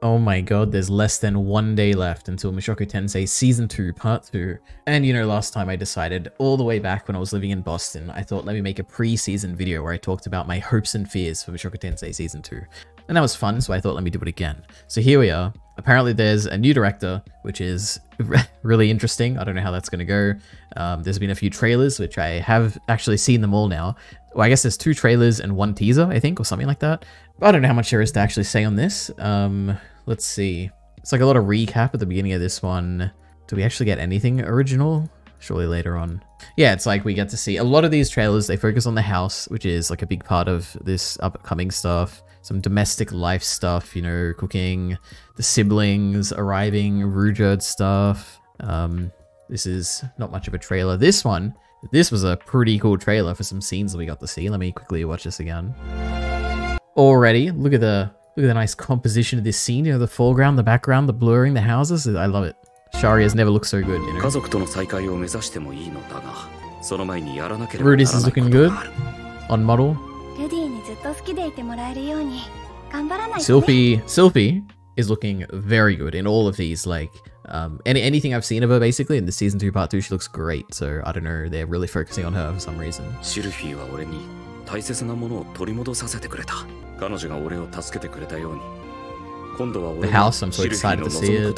Oh my god, there's less than 1 day left until Mushoku Tensei Season 2 Part 2. And you know, last time I decided, all the way back when I was living in Boston, I thought let me make a pre-season video where I talked about my hopes and fears for Mushoku Tensei Season 2. And that was fun, so I thought let me do it again. So here we are. Apparently there's a new director, which is really interesting. I don't know how that's going to go. There's been a few trailers, which I have actually seen them all now. Well, I guess there's 2 trailers and 1 teaser, I think, or something like that. But I don't know how much there is to actually say on this. Let's see. It's like a lot of recap at the beginning of this one. Do we actually get anything original? Surely later on. Yeah, it's like we get to see a lot of these trailers. They focus on the house, which is like a big part of this upcoming stuff. Some domestic life stuff, you know, cooking, the siblings arriving, Rujerd stuff. This is not much of a trailer. This was a pretty cool trailer for some scenes that we got to see. Let me quickly watch this again. Already, look at the nice composition of this scene. You know, the foreground, the background, the blurring, the houses. I love it. Shari has never looked so good, you know. Rudis is looking good on model. Sylphie is looking very good in all of these, like, anything I've seen of her, basically, in the Season 2 Part 2, she looks great, so I don't know, they're really focusing on her for some reason. The house, I'm so excited to see it.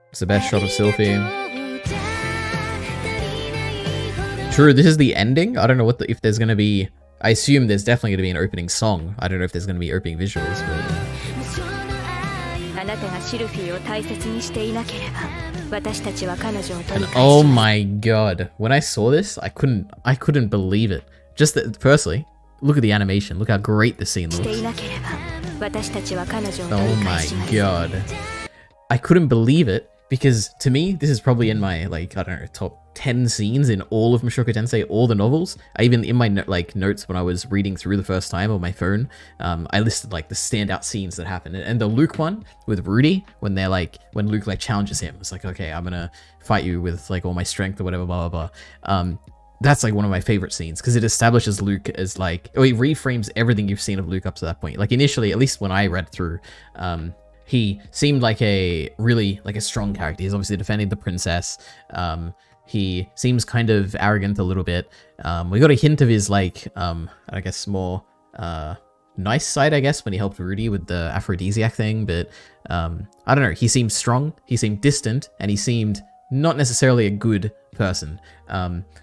It's the best shot of Sylphie. True, this is the ending. I don't know what if there's going to be... I assume there's definitely going to be an opening song. I don't know if there's going to be opening visuals, but... And oh my god, when I saw this, I couldn't believe it. Just that, firstly, look at the animation. Look how great the scene looks. Oh my god. I couldnn't believe it, because to me, this is probably in my, like, I don't know, top 10 scenes in all of Mushoku Tensei, all the novels. I even, in my notes when I was reading through the first time on my phone, I listed like the standout scenes that happened. And the Luke one with Rudy, when they're like, when Luke like challenges him, it's like, okay, I'm gonna fight you with like all my strength or whatever, blah, blah, blah. That's like one of my favorite scenes, because it establishes Luke as like, or it reframes everything you've seen of Luke up to that point. Like initially, at least when I read through, he seemed like a really, like a strong character. He's obviously defending the princess. He seems kind of arrogant a little bit. We got a hint of his, like, I guess more nice side, I guess, when he helped Rudy with the aphrodisiac thing. But I don't know. He seemed strong, he seemed distant, and he seemed not necessarily a good person.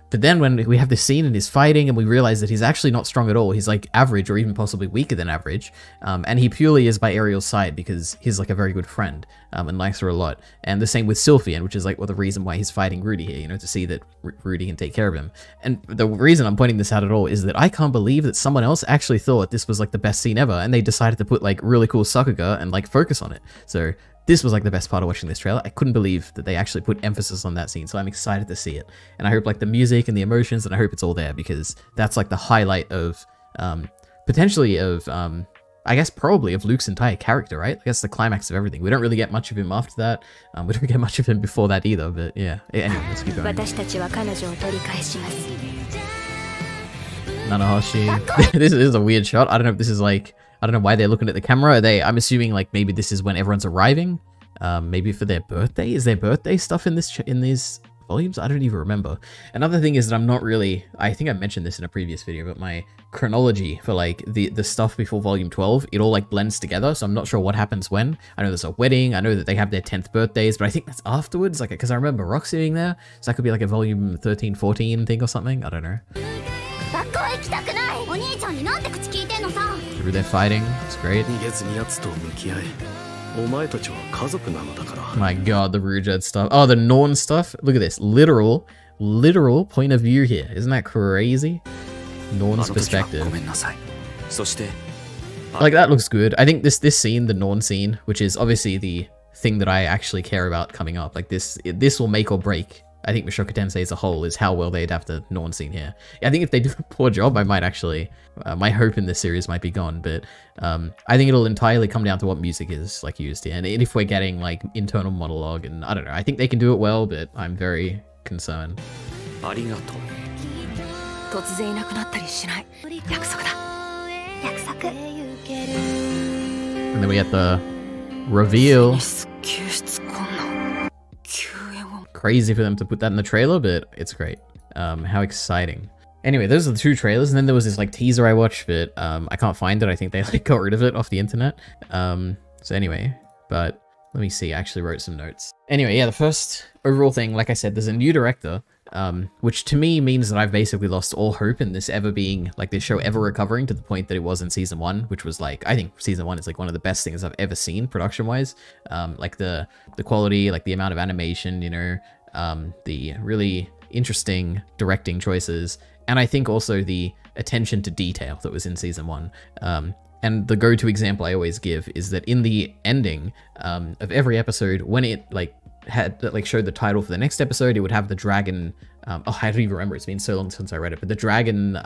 But then when we have this scene and he's fighting and we realize that he's actually not strong at all, he's like average or even possibly weaker than average, and he purely is by Ariel's side because he's like a very good friend and likes her a lot. And the same with Sylphian, which is like, well, the reason why he's fighting Rudy here, you know, to see that Rudy can take care of him. And the reason I'm pointing this out at all is that I can't believe that someone else actually thought this was like the best scene ever, and they decided to put like really cool Sakuga and like focus on it. So this was like the best part of watching this trailer. I couldn't believe that they actually put emphasis on that scene, so I'm excited to see it. And I hope like the music and the emotions, and I hope it's all there, because that's like the highlight of, potentially of, I guess probably of Luke's entire character, right? I guess the climax of everything. We don't really get much of him after that. We don't get much of him before that either, but yeah. Anyway, let's keep going. Nanahashi. This is a weird shot. I don't know if this is like, I don't know why they're looking at the camera. I'm assuming like maybe this is when everyone's arriving. Maybe for their birthday. Is there birthday stuff in these volumes? I don't even remember. Another thing is that I'm not really, I think I mentioned this in a previous video, but my chronology for like the stuff before volume 12, it all like blends together. So I'm not sure what happens when. I know there's a wedding. I know that they have their 10th birthdays, but I think that's afterwards. Like, because I remember Roxy being there. So that could be like a volume 13, 14 thing or something. I don't know. They're fighting. It's great. My god, the Rujerd stuff. Oh, the Norn stuff. Look at this. Literal point of view here. Isn't that crazy? Norn's perspective. Like, that looks good. I think this scene, the Norn scene, which is obviously the thing that I actually care about coming up. Like, this will make or break, I think, Mushoku Tensei as a whole, is how well they adapt the Norn scene here. I think if they do a poor job, I might actually... my hope in this series might be gone, but I think it'll entirely come down to what music is like used here. And if we're getting like internal monologue, and I don't know, I think they can do it well, but I'm very concerned. then we get the reveal. Crazy for them to put that in the trailer, but it's great. How exciting. Anyway, those are the 2 trailers, and then there was this like teaser I watched, but I can't find it. I think they like got rid of it off the internet. So anyway, but let me see. I actually wrote some notes. Anyway, yeah, the first overall thing, like I said, there's a new director, which to me means that I've basically lost all hope in this ever being, like, this show ever recovering to the point that it was in season 1, which was like, I think season 1 is like one of the best things I've ever seen production-wise. Like the quality, like the amount of animation, you know, the really interesting directing choices, and I think also the attention to detail that was in season 1. And the go-to example I always give is that in the ending of every episode, when it like showed the title for the next episode, it would have the dragon. Oh, I don't even remember. It's been so long since I read it, but the dragon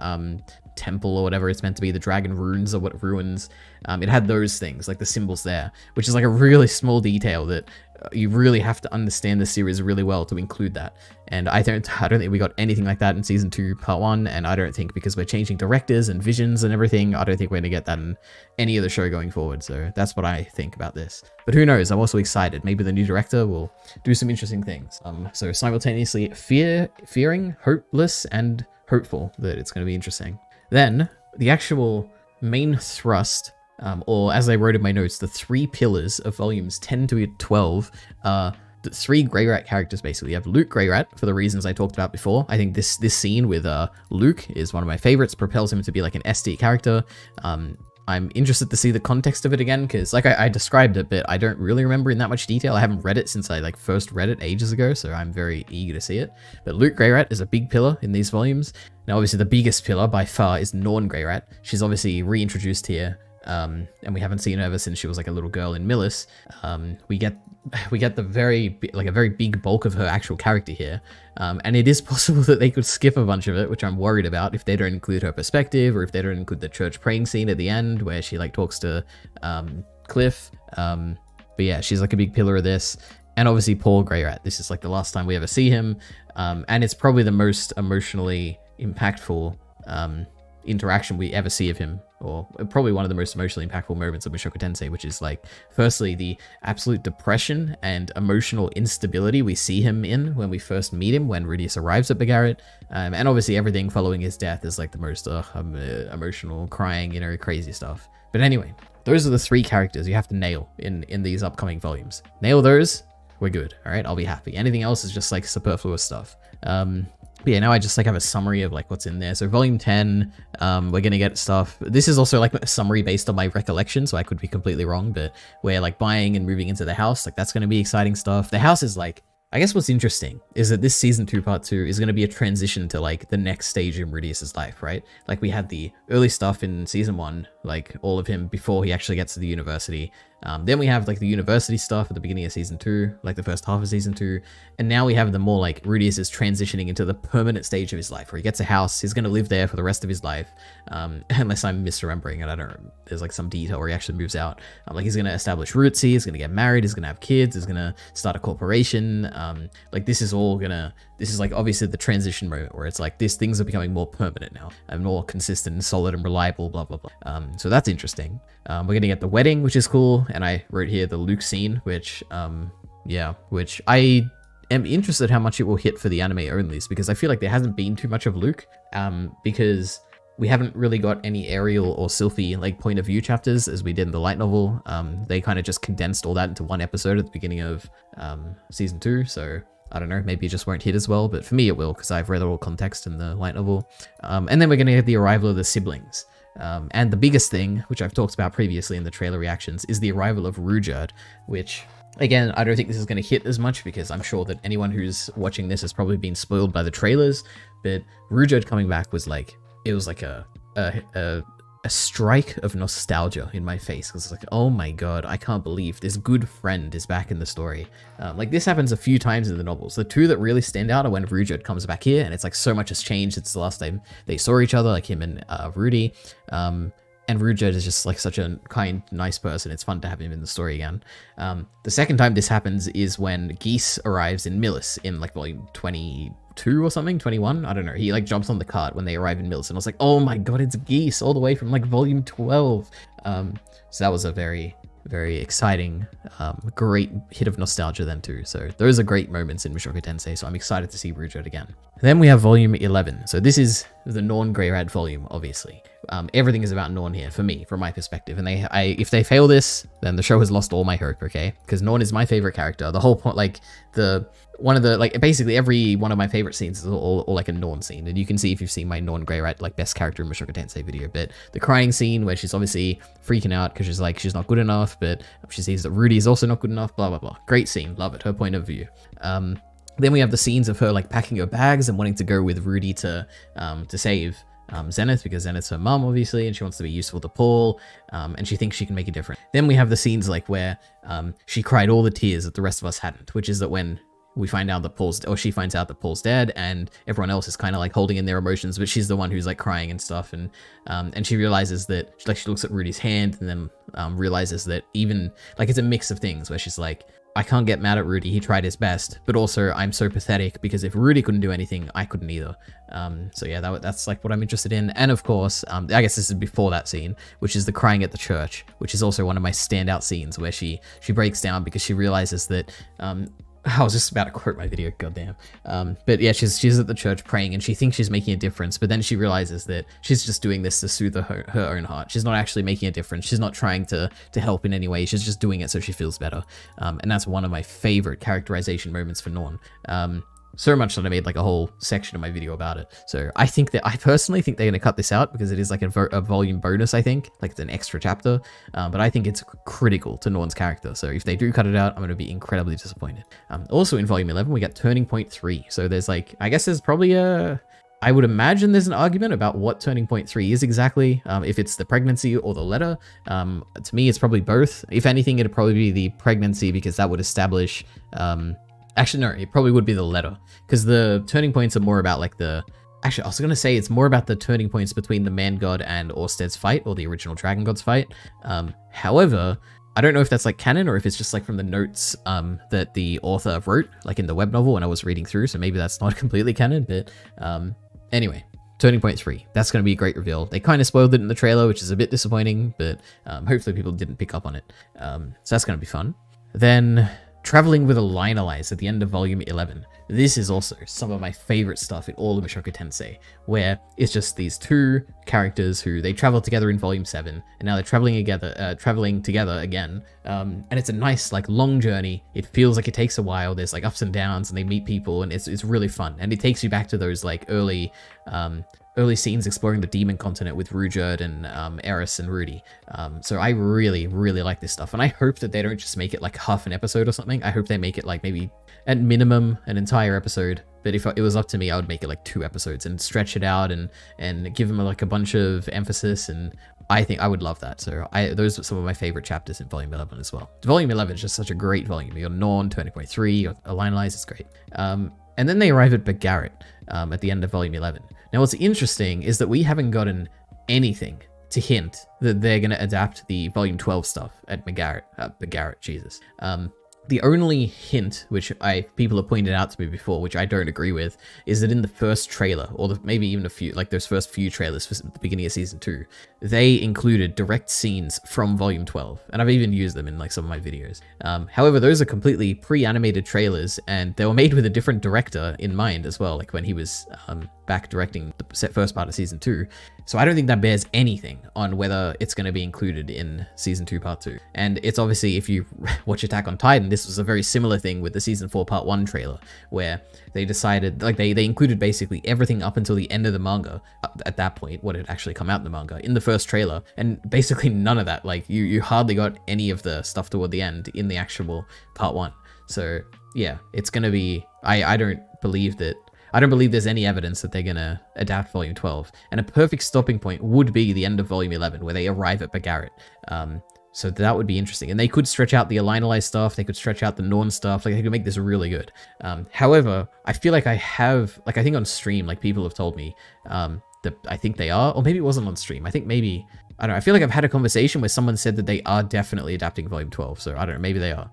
temple or whatever it's meant to be, the dragon runes or what ruins. It had those things, like the symbols there, which is like a really small detail that you really have to understand the series really well to include that. And I don't think we got anything like that in season 2 part 1, and I don't think, because we're changing directors and visions and everything, I don't think we're gonna get that in any other show going forward. So that's what I think about this. But who knows? I'm also excited. Maybe the new director will do some interesting things. So simultaneously fearing, hopeless, and hopeful that it's going to be interesting. Then the actual main thrust, or as I wrote in my notes, the 3 pillars of volumes 10 to 12 are the 3 Grey Rat characters. Basically, you have Luke Grey Rat for the reasons I talked about before. I think this scene with Luke is one of my favorites, propels him to be like an SD character. I'm interested to see the context of it again, because like I described it, but I don't really remember in that much detail. I haven't read it since I like first read it ages ago, so I'm very eager to see it. But Luke Grey Rat is a big pillar in these volumes. Now, obviously, the biggest pillar by far is Norn Grey Rat. She's obviously reintroduced here, and we haven't seen her ever since she was like a little girl in Millis. We get the very big bulk of her actual character here, and it is possible that they could skip a bunch of it, which I'm worried about if they don't include her perspective, or if they don't include the church praying scene at the end where she like talks to Cliff. But yeah, she's like a big pillar of this. And obviously Paul Grey Rat. This is like the last time we ever see him, and it's probably the most emotionally impactful interaction we ever see of him, or probably one of the most emotionally impactful moments of Mushoku Tensei, which is like, firstly, the absolute depression and emotional instability we see him in when we first meet him, when Rudius arrives at Bagaret, and obviously everything following his death is like the most emotional, crying, you know, crazy stuff. But anyway, those are the 3 characters you have to nail in these upcoming volumes. Nail those, we're good. All right, I'll be happy. Anything else is just like superfluous stuff. But yeah, now I just like have a summary of like what's in there. So volume 10, we're gonna get stuff. This is also like a summary based on my recollection, so I could be completely wrong, but we're like buying and moving into the house. Like that's gonna be exciting stuff. The house is like, I guess what's interesting is that this season 2 part 2 is going to be a transition to like the next stage in Rudius's life, right? Like we had the early stuff in season 1, like all of him before he actually gets to the university. Then we have like the university stuff at the beginning of season 2, like the first half of season 2. And now we have the more like Rudius is transitioning into the permanent stage of his life where he gets a house. He's going to live there for the rest of his life. Unless I'm misremembering and I don't, there's like some detail where he actually moves out. Like he's going to establish roots. He's going to get married. He's going to have kids. He's going to start a corporation. Like this is all gonna, this is like obviously the transition moment where it's like these things are becoming more permanent now and more consistent and solid and reliable, blah, blah, blah. So that's interesting. We're going to get the wedding, which is cool. And I wrote here the Luke scene, which, yeah, which I am interested how much it will hit for the anime onlys, because I feel like there hasn't been too much of Luke, because we haven't really got any Ariel or Sylphie like point of view chapters as we did in the light novel. They kind of just condensed all that into one episode at the beginning of season 2. So I don't know, maybe it just won't hit as well, but for me it will, because I've read all context in the light novel. And then we're going to get the arrival of the siblings. And the biggest thing, which I've talked about previously in the trailer reactions, is the arrival of Rudyard, which, again, I don't think this is going to hit as much, because I'm sure that anyone who's watching this has probably been spoiled by the trailers, but Rudyard coming back was like, it was like a strike of nostalgia in my face, because it's like, oh my god, I can't believe this good friend is back in the story. Like this happens a few times in the novels. The two that really stand out are when Rudyard comes back here, and it's like so much has changed since the last time they saw each other, like him and Rudy. And Rudyard is just like such a kind, nice person. It's fun to have him in the story again. The second time this happens is when Geese arrives in Millis in like volume 22 or something, 21, I don't know. He like jumps on the cart when they arrive in Millis, and I was like, oh my god, it's Geese all the way from like volume 12. So that was a very very exciting, great hit of nostalgia then too. So those are great moments in Mushoku Tensei, so I'm excited to see Rujo again. Then we have volume 11. So this is the Norn Grey Rat volume, obviously. Everything is about Norn here, for me, from my perspective. And if they fail this, then the show has lost all my hope, okay? Because Norn is my favorite character. The whole point, like, basically every one of my favorite scenes is all like a Norn scene. And you can see if you've seen my Norn Grey Rat, like, best character in Mushoku Tensei video. But the crying scene where she's obviously freaking out because she's like, she's not good enough, but she sees that Rudy is also not good enough, blah, blah, blah. Great scene. Love it. Her point of view. Then we have the scenes of her like packing her bags and wanting to go with Rudy to save Zenith, because Zenith's her mom, obviously, and she wants to be useful to Paul, and she thinks she can make a difference. Then we have the scenes like where she cried all the tears that the rest of us hadn't, which is that when we find out that she finds out that Paul's dead, and everyone else is kind of like holding in their emotions, but she's the one who's like crying and stuff, and she realizes that, she looks at Rudy's hand, and then realizes that even, like, it's a mix of things where she's like, I can't get mad at Rudy, he tried his best, but also I'm so pathetic because if Rudy couldn't do anything, I couldn't either. So yeah, that's like what I'm interested in. And of course, I guess this is before that scene, which is the crying at the church, which is also one of my standout scenes where she breaks down because she realizes that, I was just about to quote my video, goddamn. But yeah, she's at the church praying and she thinks she's making a difference, but then she realizes that she's just doing this to soothe her own heart. She's not actually making a difference. She's not trying to help in any way. She's just doing it so she feels better. And that's one of my favorite characterization moments for Norn. So much that I made like a whole section of my video about it. So I personally think they're going to cut this out because it is like a volume bonus, I think. Like it's an extra chapter. But I think it's critical to Norn's character. So if they do cut it out, I'm going to be incredibly disappointed. Also in volume 11, we got Turning Point 3. So there's like, I guess there's probably I would imagine there's an argument about what Turning Point 3 is exactly, if it's the pregnancy or the letter. To me, it's probably both. If anything, it'd probably be the pregnancy because that would establish... Actually, no, it probably would be the letter, because the turning points are more about like actually, I was going to say it's more about the turning points between the Man God and Orsted's fight, or the original Dragon God's fight. However, I don't know if that's like canon or if it's just like from the notes that the author wrote, like in the web novel when I was reading through, so maybe that's not completely canon, but anyway. Turning Point 3. That's going to be a great reveal. They kind of spoiled it in the trailer, which is a bit disappointing, but hopefully people didn't pick up on it. So that's going to be fun. Then... Traveling with a Lionelize at the end of volume 11. This is also some of my favorite stuff in all of Mushoku Tensei, where it's just these two characters who they travel together in volume 7, and now they're traveling together again. And it's a nice, like, long journey. It feels like it takes a while. There's like ups and downs, and they meet people, and it's really fun. And it takes you back to those like early scenes exploring the Demon Continent with Ruijerd and Eris and Rudy. So I really, really like this stuff. And I hope that they don't just make it like half an episode or something. I hope they make it like maybe at minimum an entire episode. But if it was up to me, I would make it like 2 episodes and stretch it out and give them like a bunch of emphasis. And I think I would love that. So those are some of my favorite chapters in volume 11 as well. Volume 11 is just such a great volume. You got Norn, Turning Point 3, you got Lionelize, it's great. And then they arrive at Begarrett at the end of volume 11. Now, what's interesting is that we haven't gotten anything to hint that they're going to adapt the volume 12 stuff at Begarrett, Jesus. The only hint, which people have pointed out to me before, which I don't agree with, is that in the first trailer, or maybe even a few, like those first few trailers for the beginning of season 2, they included direct scenes from volume 12, and I've even used them in like some of my videos. However, those are completely pre-animated trailers, and they were made with a different director in mind as well, like when he was back directing the first part of season 2. So I don't think that bears anything on whether it's going to be included in season 2 part 2. And it's obviously, if you watch Attack on Titan, this was a very similar thing with the season 4 part 1 trailer, where they decided, like they included basically everything up until the end of the manga, at that point, what had actually come out in the manga, in the first trailer, and basically none of that, like you hardly got any of the stuff toward the end in the actual part 1. So yeah, it's going to be, I don't believe there's any evidence that they're going to adapt volume 12. And a perfect stopping point would be the end of volume 11, where they arrive at Begarrett. So that would be interesting. And they could stretch out the Alinalized stuff, they could stretch out the Norn stuff, like they could make this really good. However, I feel like I think on stream, like people have told me that I think they are, or maybe it wasn't on stream. I think maybe, I don't know, I feel like I've had a conversation where someone said that they are definitely adapting volume 12. So I don't know, maybe they are.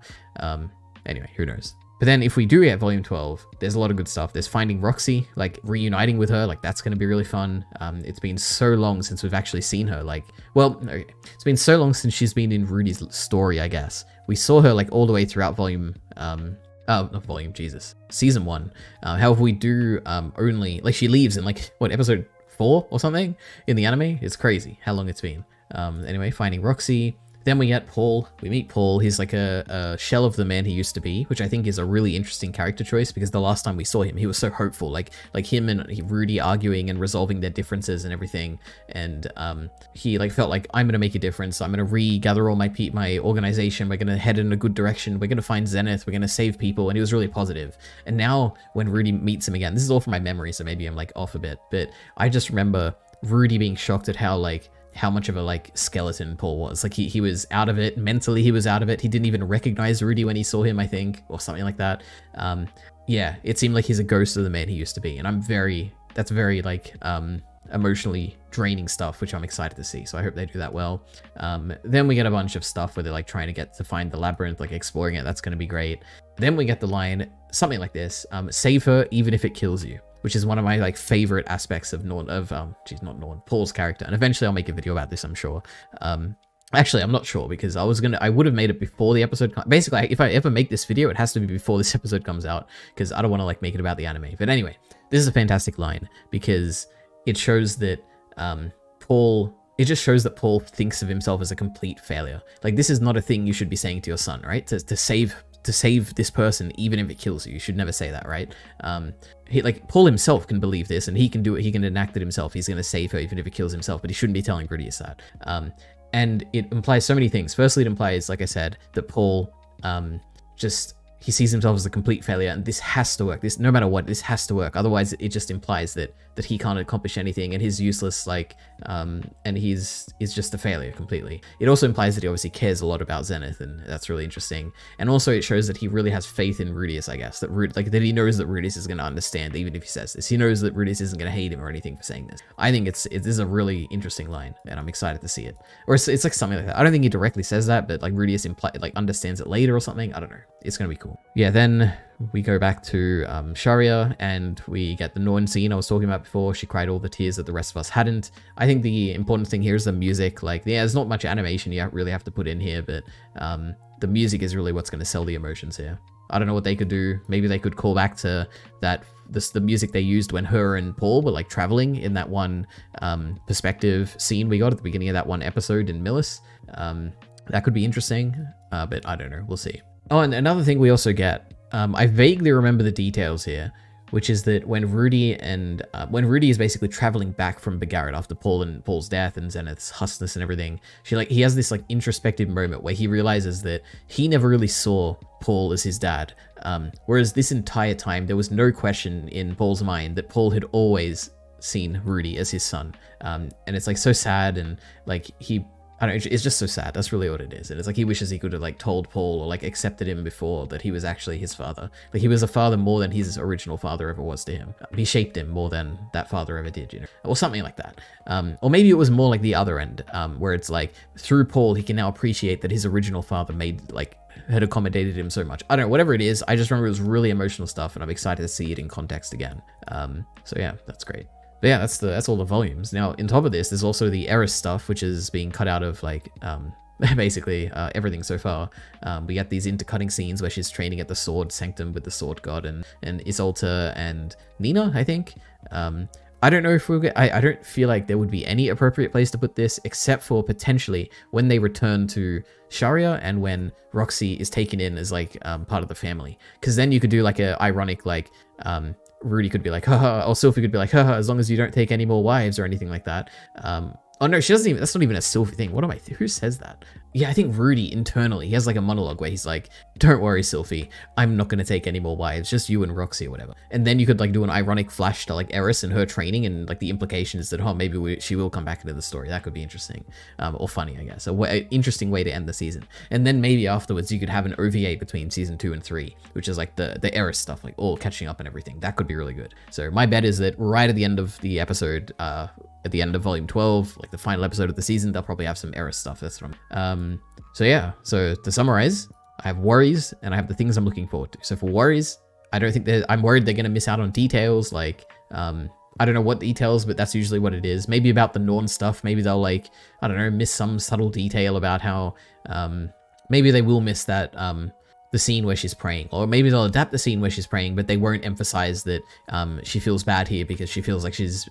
Anyway, who knows? But then if we do get volume 12, there's a lot of good stuff. There's finding Roxy, like reuniting with her, like that's going to be really fun. It's been so long since we've actually seen her, like, well, no, it's been so long since she's been in Rudy's story, I guess. We saw her like all the way throughout season 1. However, we do only, like she leaves in like, what, episode 4 or something in the anime? It's crazy how long it's been. Anyway, finding Roxy. Then we get Paul. We meet Paul. He's like a shell of the man he used to be, which I think is a really interesting character choice because the last time we saw him, he was so hopeful. Like him and Rudy arguing and resolving their differences and everything. And he like felt like, I'm gonna make a difference. I'm gonna regather all my organization. We're gonna head in a good direction. We're gonna find Zenith. We're gonna save people. And he was really positive. And now when Rudy meets him again, this is all from my memory, so maybe I'm like off a bit, but I just remember Rudy being shocked at how much of a like skeleton Paul was. Like he was out of it mentally. He was out of it. He didn't even recognize Rudy when he saw him, I think, or something like that. Yeah, it seemed like he's a ghost of the man he used to be. And that's very like emotionally draining stuff, which I'm excited to see. So I hope they do that well. Then we get a bunch of stuff where they're like trying to find the labyrinth, like exploring it. That's going to be great. Then we get the line, something like this, save her even if it kills you, which is one of my like favorite aspects of Paul's character. And eventually I'll make a video about this, I'm sure. Actually, I'm not sure because I would have made it before the episode. Basically, if I ever make this video, it has to be before this episode comes out because I don't want to like make it about the anime. But anyway, this is a fantastic line because it shows that it just shows that Paul thinks of himself as a complete failure. Like this is not a thing you should be saying to your son, right? To save this person even if it kills you. You should never say that, right? Paul himself can believe this and he can do it. He can enact it himself. He's going to save her even if it kills himself, but he shouldn't be telling Rudius that. And it implies so many things. Firstly, it implies, like I said, that Paul he sees himself as a complete failure and this has to work. No matter what, this has to work. Otherwise, it just implies that he can't accomplish anything and he's useless, and he's just a failure completely. It also implies that he obviously cares a lot about Zenith, and that's really interesting. And also it shows that he really has faith in Rudius, I guess, that he knows that Rudius is going to understand even if he says this. He knows that Rudius isn't going to hate him or anything for saying this. I think it is a really interesting line and I'm excited to see it. Or it's like something like that. I don't think he directly says that, but like Rudius understands it later or something. I don't know. It's going to be cool. Yeah, then we go back to Sharia and we get the Norn scene I was talking about before. She cried all the tears that the rest of us hadn't. I think the important thing here is the music. Like, yeah, there's not much animation you really have to put in here, but the music is really what's going to sell the emotions here. I don't know what they could do. Maybe they could call back to the music they used when her and Paul were like traveling in that one perspective scene we got at the beginning of that one episode in Millis. That could be interesting, but I don't know. We'll see. Oh, and another thing we also get, I vaguely remember the details here, which is that when Rudy is basically traveling back from Bagaret after Paul's death and Zenith's husness and everything, he has this like introspective moment where he realizes that he never really saw Paul as his dad. Whereas this entire time, there was no question in Paul's mind that Paul had always seen Rudy as his son. And it's like so sad and like I don't know, it's just so sad. That's really what it is. And it's like he wishes he could have like told Paul or like accepted him before that he was actually his father. Like he was a father more than his original father ever was to him. He shaped him more than that father ever did, you know, or something like that. Or maybe it was more like the other end, where it's like through Paul, he can now appreciate that his original father had accommodated him so much. I don't know, whatever it is. I just remember it was really emotional stuff and I'm excited to see it in context again. So yeah, that's great. But yeah, that's all the volumes. Now, on top of this, there's also the Eris stuff, which is being cut out of like basically everything so far. We get these intercutting scenes where she's training at the Sword Sanctum with the Sword God and Isolta and Nina, I think. I don't know if we'll get. I don't feel like there would be any appropriate place to put this except for potentially when they return to Sharia and when Roxy is taken in as like part of the family. Because then you could do like a ironic like. Rudy could be like, haha, or Sylphie could be like, haha, as long as you don't take any more wives or anything like that. Oh no, she doesn't even, that's not even a Sylphie thing. What am I, who says that? Yeah, I think Rudy internally, he has like a monologue where he's like, don't worry, Sylphie, I'm not going to take any more wives, just you and Roxy or whatever. And then you could like do an ironic flash to like Eris and her training and like the implications that, oh, maybe she will come back into the story. That could be interesting. Or funny, I guess. An interesting way to end the season. And then maybe afterwards you could have an OVA between season 2 and 3, which is like the Eris stuff, like all catching up and everything. That could be really good. So my bet is that right at the end of the episode, at the end of volume 12, like the final episode of the season, they'll probably have some Eris stuff. That's what I'm... So yeah, so to summarize, I have worries, and I have the things I'm looking forward to. So for worries, I don't think that I'm worried they're going to miss out on details. Like, I don't know what details, but that's usually what it is. Maybe about the Norn stuff. Maybe they'll, like, I don't know, miss some subtle detail about how, maybe they will miss that, the scene where she's praying, or maybe they'll adapt the scene where she's praying, but they won't emphasize that, she feels bad here because she feels like she's,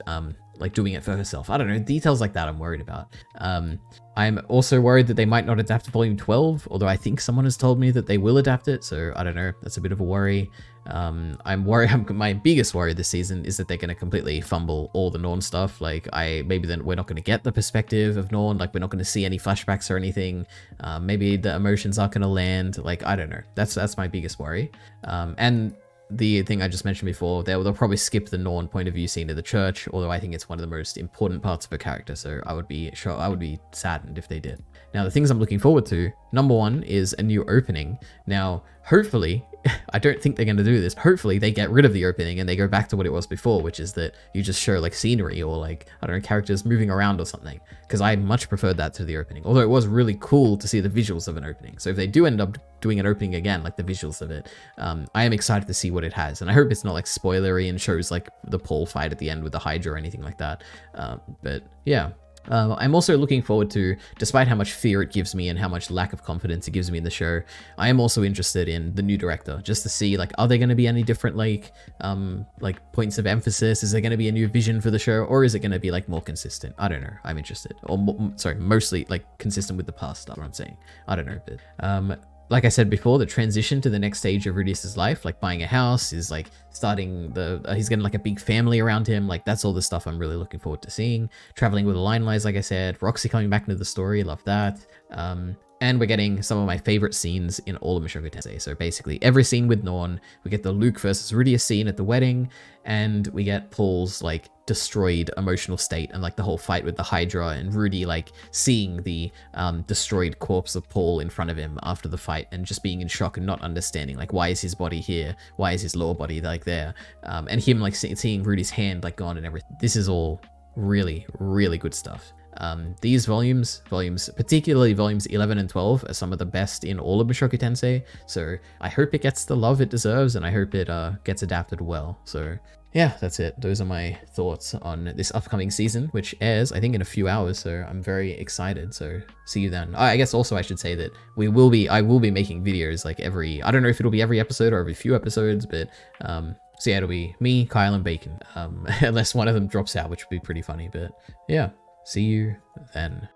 like doing it for herself. I don't know, details like that I'm worried about. I'm also worried that they might not adapt volume 12, although I think someone has told me that they will adapt it, so I don't know, that's a bit of a worry. I'm worried, my biggest worry this season is that they're going to completely fumble all the Norn stuff. Like, maybe then we're not going to get the perspective of Norn, like we're not going to see any flashbacks or anything. Maybe the emotions aren't going to land, like, I don't know. That's my biggest worry. And the thing I just mentioned before, they'll probably skip the Norn point of view scene of the church, although I think it's one of the most important parts of a character, so I would be saddened if they did. Now, the things I'm looking forward to, number one is a new opening. Now, hopefully, I don't think they're going to do this. Hopefully, they get rid of the opening and they go back to what it was before, which is that you just show like scenery or like, I don't know, characters moving around or something. Because I much preferred that to the opening. Although it was really cool to see the visuals of an opening. So if they do end up doing an opening again, like the visuals of it, I am excited to see what it has. And I hope it's not like spoilery and shows like the Paul fight at the end with the Hydra or anything like that. But yeah. I'm also looking forward to, despite how much fear it gives me and how much lack of confidence it gives me in the show, I am also interested in the new director, just to see, like, are there going to be any different, like points of emphasis? Is there going to be a new vision for the show, or is it going to be, like, more consistent? I don't know. I'm interested. Or, mostly, like, consistent with the past stuff, what I'm saying. I don't know. But, like I said before, the transition to the next stage of Rudius's life, like buying a house, is like starting he's getting like a big family around him. Like that's all the stuff I'm really looking forward to seeing. Traveling with the Line Lies, like I said, Roxy coming back into the story, love that. And we're getting some of my favorite scenes in all of Mushoku Tensei. So basically every scene with Norn, we get the Luke versus Rudius scene at the wedding, and we get Paul's like destroyed emotional state and like the whole fight with the Hydra and Rudy like seeing the destroyed corpse of Paul in front of him after the fight and just being in shock and not understanding like why is his body here, why is his lower body like there, and him like seeing Rudy's hand like gone and everything. This is all really, really good stuff. These volumes, particularly volumes 11 and 12, are some of the best in all of Mushoku Tensei, so I hope it gets the love it deserves, and I hope it gets adapted well. So yeah, that's it. Those are my thoughts on this upcoming season, which airs, I think, in a few hours, so I'm very excited, so see you then. I guess also I should say that I will be making videos like I don't know if it'll be every episode or every few episodes, but so yeah, it'll be me, Kyle, and Bacon, unless one of them drops out, which would be pretty funny, but yeah. See you then.